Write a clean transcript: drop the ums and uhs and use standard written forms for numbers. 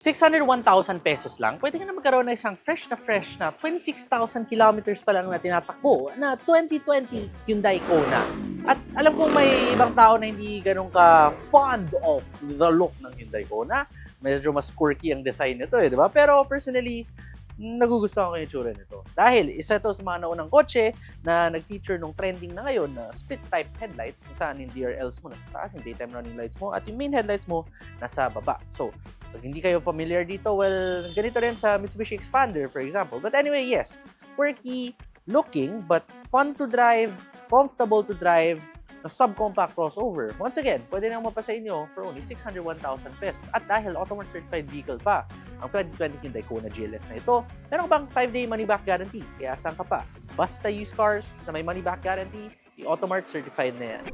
601,000 pesos lang, pwede ka na magkaroon ng isang fresh na 26,000 kilometers pa lang na tinatakbo na 2020 Hyundai Kona. At alam kong may ibang tao na hindi ganun ka fond of the look ng Hyundai Kona. Medyo mas quirky ang design nito di ba? Pero personally, nagugustuhan ko yung itsura nito. Dahil isa ito sa mga naunang kotse na nag-feature nung trending na ngayon na split-type headlights kung saan yung DRLs mo nasa taas, yung daytime running lights mo, at yung main headlights mo nasa baba. So, pag hindi kayo familiar dito, well, ganito rin sa Mitsubishi Expander, for example. But anyway, yes, quirky looking, but fun to drive, comfortable to drive, na subcompact crossover. Once again, pwede nang mapa sa inyo for only 601,000 pesos. At dahil Automart certified vehicle pa, ang 2020 Hyundai Kona GLS na ito, meron bang 5-day money-back guarantee? Kaya saan ka pa? Basta used cars na may money-back guarantee, the Automart certified na yan.